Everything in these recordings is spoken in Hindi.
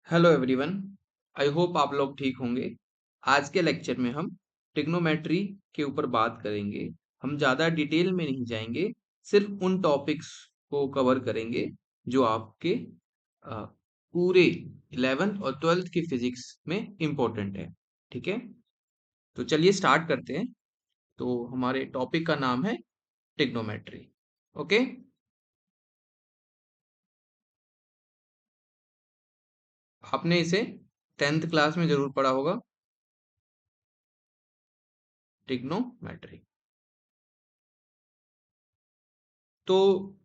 Hello everyone. आई होप आप लोग ठीक होंगे। आज के लेक्चर में हम ट्रिग्नोमेट्री के ऊपर बात करेंगे। हम ज़्यादा डिटेल में नहीं जाएंगे, सिर्फ उन टॉपिक्स को कवर करेंगे जो आपके पूरे 11th और 12th की फिजिक्स में इम्पोर्टेंट है। ठीक है, तो चलिए स्टार्ट करते हैं। तो हमारे टॉपिक का नाम है ट्रिग्नोमेट्री। ओके, आपने इसे 10th क्लास में जरूर पढ़ा होगा, ट्रिग्नोमेट्री। तो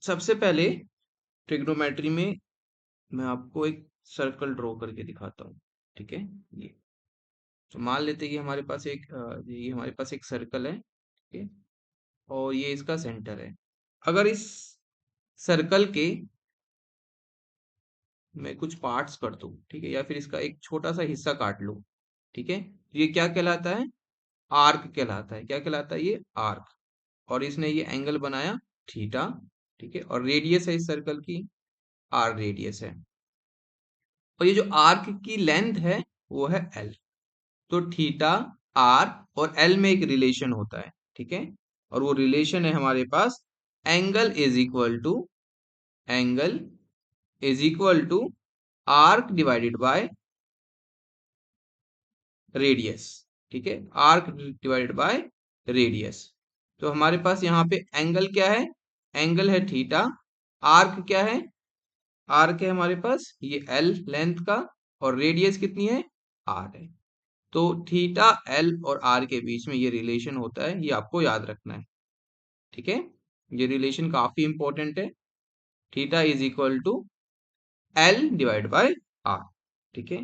सबसे पहले ट्रिग्नोमेट्री में मैं आपको एक सर्कल ड्रॉ करके दिखाता हूँ। ठीक है, ये तो मान लेते हैं कि हमारे पास ये हमारे पास एक सर्कल है। ठीक है, और ये इसका सेंटर है। अगर इस सर्कल के मैं कुछ पार्ट्स कर दूं, ठीक है, या फिर इसका एक छोटा सा हिस्सा काट लूं, ठीक है, ये क्या कहलाता है? आर्क कहलाता है। क्या कहलाता है? ये आर्क। और इसने ये एंगल बनाया थीटा। ठीक है, और रेडियस है इस सर्कल की, आर रेडियस है। और ये जो आर्क की लेंथ है वो है एल। तो थीटा, आर और एल में एक रिलेशन होता है। ठीक है, और वो रिलेशन है हमारे पास angle is equal to arc divided by radius. ठीक है, आर्क डिवाइडेड बाय रेडियस। तो हमारे पास यहाँ पे एंगल क्या है? एंगल है थीटा। आर्क क्या है? आर्क है हमारे पास ये एल लेंथ का, और रेडियस कितनी है? आर है। तो थीटा, एल और आर के बीच में ये रिलेशन होता है, ये आपको याद रखना है। ठीक है, ये रिलेशन काफी इंपॉर्टेंट है। Theta is equal to L divide by R. ठीक है,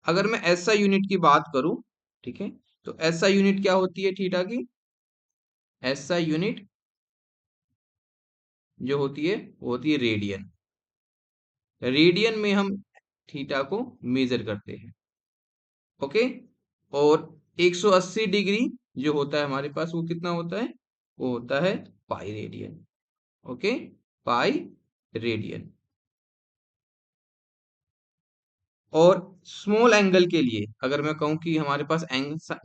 अगर मैं एसआई यूनिट की बात करूं, ठीक है, तो एसआई यूनिट क्या होती है थीटा की? एसआई यूनिट जो होती है वो होती है रेडियन। रेडियन में हम थीटा को मेजर करते हैं। ओके, और 180 डिग्री जो होता है हमारे पास वो कितना होता है? वो होता है pi radian. Okay, pi radian. और स्मॉल एंगल के लिए अगर मैं कहूं कि हमारे पास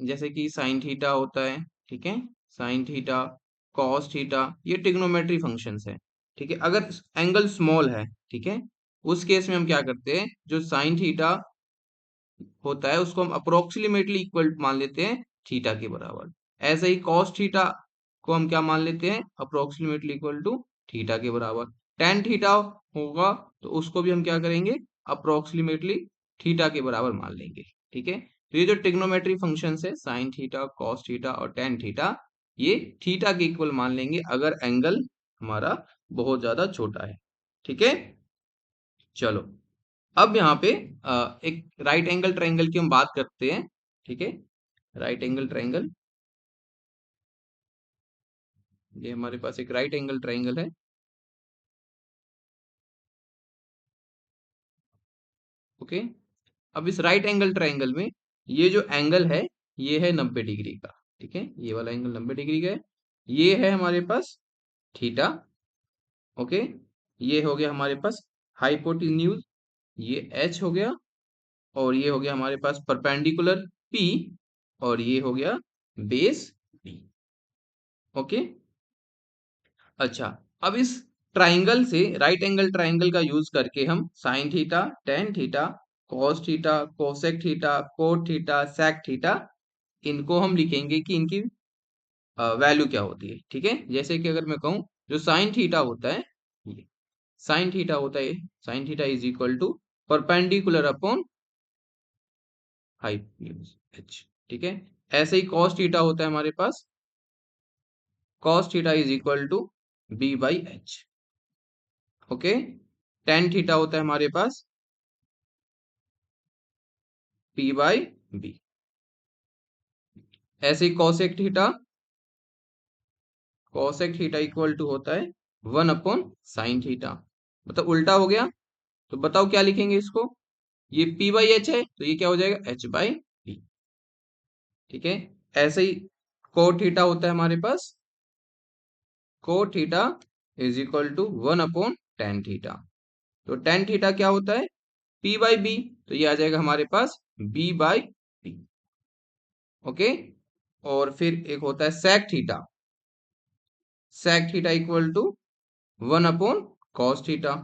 जैसे कि साइन थीटा होता है, ठीक है, साइन थीटा, कॉस थीटा, ये ट्रिग्नोमेट्री फंक्शंस है। ठीक है, अगर एंगल स्मॉल है, ठीक है, उस केस में हम क्या करते हैं, जो साइन थीटा होता है उसको हम अप्रोक्सीमेटली इक्वल मान लेते हैं थीटा के बराबर। ऐसे ही कॉस थीटा को हम क्या मान लेते हैं? अप्रोक्सीमेटली इक्वल टू थीटा के बराबर। टेन थीटा होगा तो उसको भी हम क्या करेंगे? अप्रोक्सीमेटली थीटा के बराबर मान लेंगे। ठीक है, तो ये जो ट्रिग्नोमेट्री फंक्शंस है, साइन थीटा, कॉस थीटा और टेन थीटा, ये थीटा के इक्वल मान लेंगे अगर एंगल हमारा बहुत ज्यादा छोटा है। ठीक है, चलो अब यहाँ पे एक राइट एंगल ट्रायंगल की हम बात करते हैं। ठीक है, राइट एंगल ट्रायंगल, ये हमारे पास एक राइट एंगल ट्रायंगल है। ओके, अब इस राइट एंगल ट्रायंगल में ये जो एंगल है ये है 90 डिग्री का। ठीक है, ये वाला एंगल 90 डिग्री का है। ये है हमारे पास थीटा। ओके, ये हो गया हमारे पास हाइपोटेन्यूज, ये एच हो गया, और ये हो गया हमारे पास परपेंडिकुलर पी, और ये हो गया बेस बी। ओके, अच्छा, अब इस ट्राइंगल से, राइट एंगल ट्राइंगल का यूज करके हम sine theta, tan theta, cos theta, cosec theta, cot theta, sec theta, इनको हम लिखेंगे कि इनकी वैल्यू क्या होती है। ठीक है, जैसे कि अगर मैं कहूं जो साइन थीटा होता है, ये साइन थीटा होता है, sine theta is equal to perpendicular upon hypotenuse H. ठीक है, ऐसे ही कॉस थीटा होता है हमारे पास, cos theta is equal to B by H. Okay, tan theta होता है हमारे पास पी बाई बी। ऐसे ही कॉसेक थीटा इक्वल टू होता है 1 अपॉन साइन थीटा। मतलब उल्टा हो गया, तो बताओ क्या लिखेंगे इसको? ये पी बाई एच है तो ये क्या हो जाएगा? H by P. ठीक है, ऐसे ही कोट थीटा होता है हमारे पास, cot theta is equal to 1 upon tan theta. तो टेन थीटा क्या होता है? P बाई बी, तो ये आ जाएगा हमारे पास B बाई बी। ओके, और फिर एक होता है sec theta. sec theta equal to 1 upon cos theta.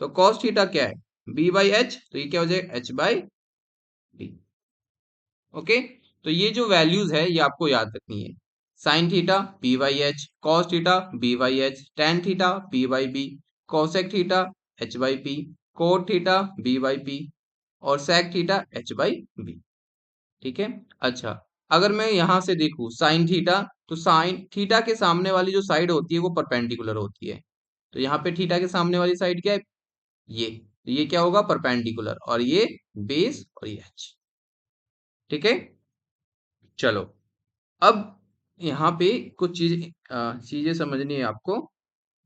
तो cos थीटा क्या है? B बाई एच, तो ये क्या हो जाएगा? H by B. ओके, तो ये जो वैल्यूज है ये आपको याद रखनी है। Sine theta P by H, cos theta B by H, tan theta P by B, cosec theta H by P, cot theta B by P, और sec theta H by B. ठीक है। अच्छा, अगर मैं यहां से देखूं साइन थीटा, तो साइन थीटा के सामने वाली जो साइड होती है वो परपेंडिकुलर होती है। तो यहाँ पे थीटा के सामने वाली साइड क्या है? ये, तो ये क्या होगा? परपेंडिकुलर, और ये बेस और ये एच। ठीक है, चलो अब यहाँ पे कुछ चीजें समझनी है आपको।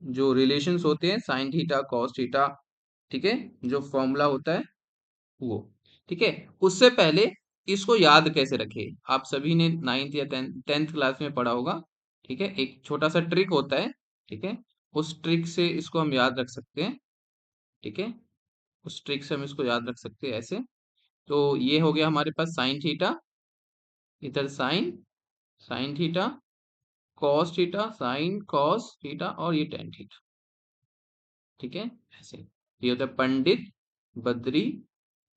जो रिलेशंस होते हैं साइन थीटा कॉस थीटा, ठीक है, जो फॉर्मूला होता है वो, ठीक है, उससे पहले इसको याद कैसे रखे? आप सभी ने नाइन्थ या टेंथ क्लास में पढ़ा होगा। ठीक है, एक छोटा सा ट्रिक होता है। ठीक है, उस ट्रिक से इसको हम याद रख सकते हैं। ठीक है, उस ट्रिक से हम इसको याद रख सकते हैं ऐसे। तो ये हो गया हमारे पास साइन थीटा, इधर sine sine theta, cos theta sine cos theta, और ये टेन थीटा। ठीक है, ऐसे ये होता है पंडित बद्री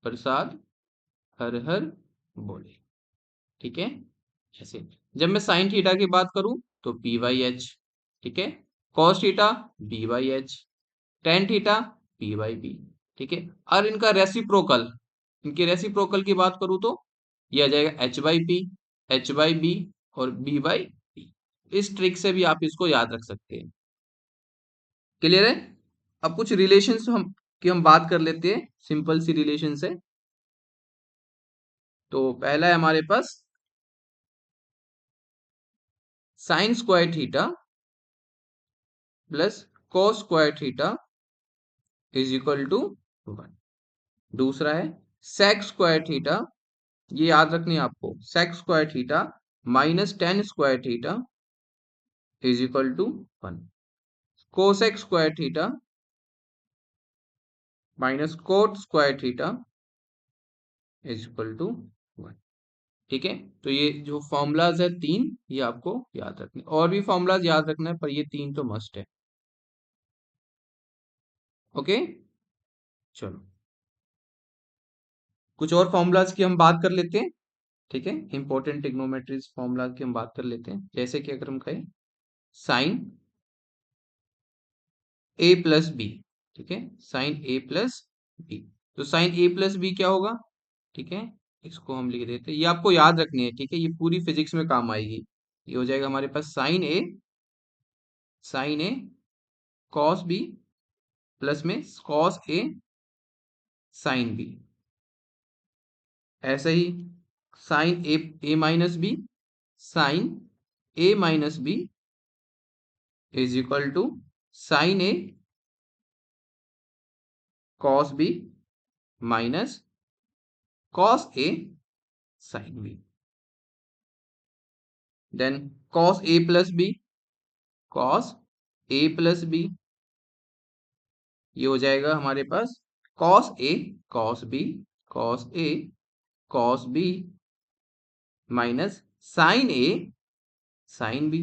प्रसाद हर हर बोले। ठीक है, ऐसे जब मैं साइन थीटा की बात करूं तो पी बाई एच, ठीक है, cos theta B by H, tan theta P by B. ठीक है, और इनका रेसिप्रोकल, इनके रेसिप्रोकल की बात करूं तो ये आ जाएगा H by P, H by B, और बी बाई बी। इस ट्रिक से भी आप इसको याद रख सकते हैं। क्लियर है? अब कुछ रिलेशंस हम बात कर लेते हैं, सिंपल सी रिलेशन है। तो पहला है हमारे पास sine square theta plus cos square theta is equal to 1। दूसरा है सेक स्क्वायर थीटा, ये याद रखनी है आपको, sec square theta minus tan square theta is equal to 1। Cosec square theta minus cot square theta is equal to 1। ठीक है, तो ये जो फॉर्मूलाज है तीन, ये आपको याद रखने, और भी फॉर्मूलाज याद रखना है, पर ये तीन तो मस्ट है। ओके, चलो कुछ और फॉर्मूलाज की हम बात कर लेते हैं। ठीक है, इंपॉर्टेंट ट्रिग्नोमेट्रीज फॉर्मूलाज की हम बात कर लेते हैं। जैसे कि अगर हम कहें साइन ए प्लस बी, ठीक है, साइन ए प्लस बी, तो साइन ए प्लस बी क्या होगा? ठीक है, इसको हम लिख देते हैं, ये आपको याद रखनी है। ठीक है, ये पूरी फिजिक्स में काम आएगी। ये हो जाएगा हमारे पास sine A cos B plus में कॉस ए साइन बी। ऐसे ही sine A minus B sine A minus B is equal to sine A cos B minus cos A sine B. Then cos A plus B cos A plus B, ये हो जाएगा हमारे पास cos A cos B cos A cos B minus sine A sine B,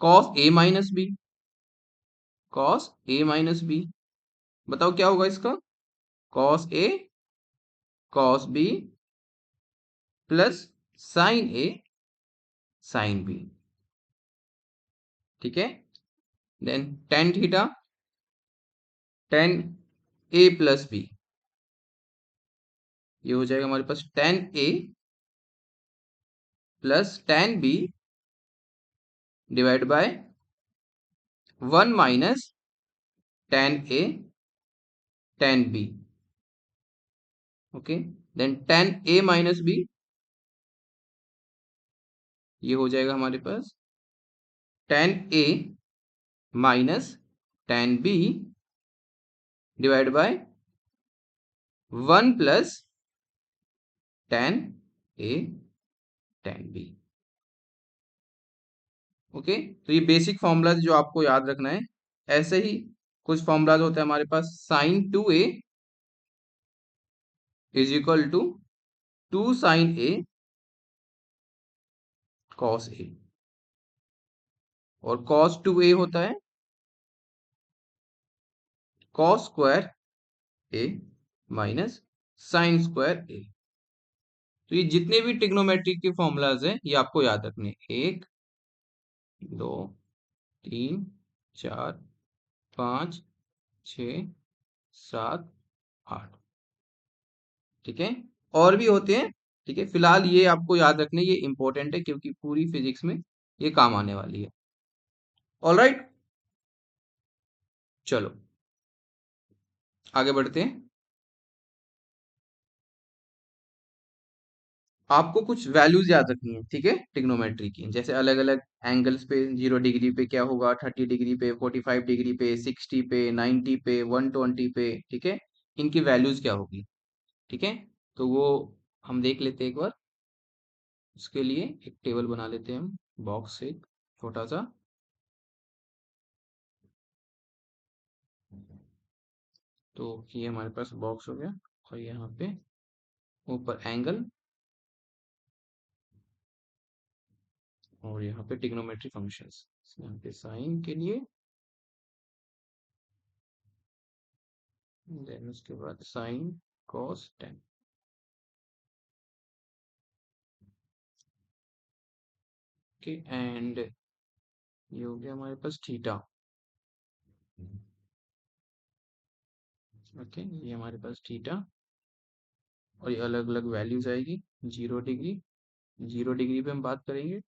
cos A minus B cos A minus B. बताओ क्या होगा इसका? Cos A cos B plus sine A sine B. ठीक है, then tan theta tan A plus B, ये हो जाएगा हमारे पास tan A plus tan B divide by one minus tan A tan B. Okay, then tan A minus B, ये हो जाएगा हमारे पास tan A minus tan B divide by one plus tan A tan B. Okay, तो ये बेसिक फॉर्मूला जो आपको याद रखना है। ऐसे ही कुछ फॉर्मूलाज होते हैं हमारे पास, sine 2a is equal to 2 sine a cos a, और कॉस 2a होता है cos square a minus sine square a। तो ये जितने भी ट्रिग्नोमेट्री के फॉर्मूलाज हैं ये आपको याद रखने, 1 2 3 4 5 6 7 8, ठीक है। और भी होते हैं, ठीक है, फिलहाल ये आपको याद रखने, ये इंपॉर्टेंट है क्योंकि पूरी फिजिक्स में ये काम आने वाली है। ऑलराइट, चलो आगे बढ़ते हैं। आपको कुछ वैल्यूज याद रखनी है, ठीक है, ट्रिग्नोमेट्री की, जैसे अलग अलग एंगल्स पे, 0 डिग्री पे क्या होगा, 30 डिग्री पे, 45 डिग्री पे, 60 पे, 90 पे, 120 पे, ठीक है, इनकी वैल्यूज क्या होगी, ठीक है। तो वो हम देख लेते हैं एक बार। उसके लिए एक टेबल बना लेते हैं हम, बॉक्स एक छोटा सा। तो ये हमारे पास बॉक्स हो गया, और यहाँ पे ऊपर एंगल, और यहाँ पे ट्रिग्नोमेट्री फंक्शंस, यहाँ पे साइन के लिए, देन उसके बाद sine cos tan, okay, and ये हो गया हमारे पास थीटा, ओके, ये हमारे पास थीटा, और ये अलग अलग वैल्यूज आएगी। 0 डिग्री, 0 डिग्री पे हम बात करेंगे,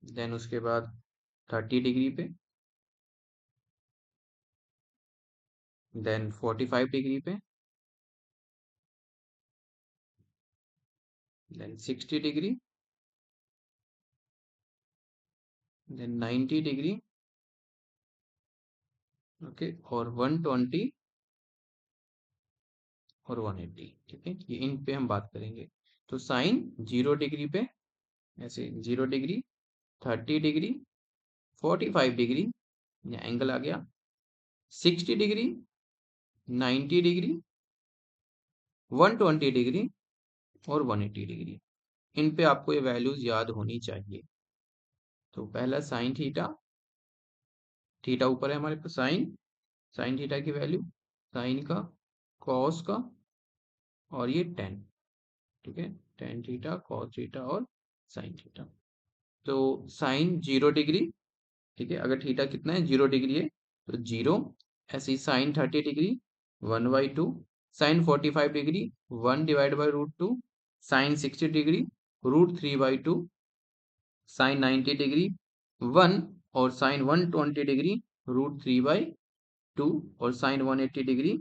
देन उसके बाद 30 डिग्री पे, देन 45 डिग्री पे, then 60 degree, then 90 degree, okay, और 120 और 180, ठीक है, ये इन पे हम बात करेंगे। तो साइन 0 डिग्री पे ऐसे 0 डिग्री, 30 डिग्री, 45 डिग्री, या एंगल आ गया, 60 डिग्री, 90 डिग्री, 120 डिग्री और 180 डिग्री, इन पे आपको ये वैल्यूज याद होनी चाहिए। तो पहला साइन थीटा, थीटा ऊपर है हमारे पास, साइन, साइन थीटा की वैल्यू, साइन का, कॉस का, और ये टेन, ठीक है, टेन थीटा, कॉस थीटा और साइन थीटा। तो साइन 0 डिग्री, ठीक है, अगर थीटा कितना है, 0 डिग्री है, तो 0, ऐसे ही sine 30 degree 1/2, sine 45 degree 1/√2, sine 60 degree √3/2, sine 90 degree 1, और साइन 120 डिग्री √3/2, और साइन 180 डिग्री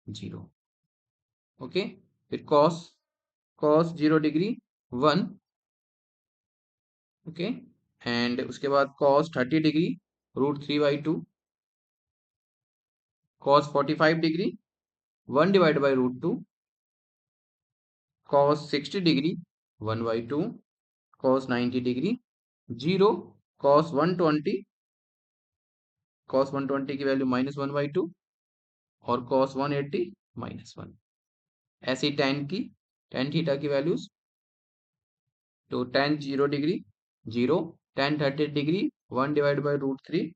0, ओके। फिर cos, cos 0 degree 1, okay, and उसके बाद cos 30 degree √3/2, cos 45 degree 1/√2, cos 60 degree 1/2, cos 90 degree 0, cos 120, cos 120 की वैल्यू -1/2, और कॉस 180 -1। ऐसी टेन की, टेन थीटा की वैल्यूज, तो टेन 0 डिग्री 0, टेन 30 डिग्री 1/√3,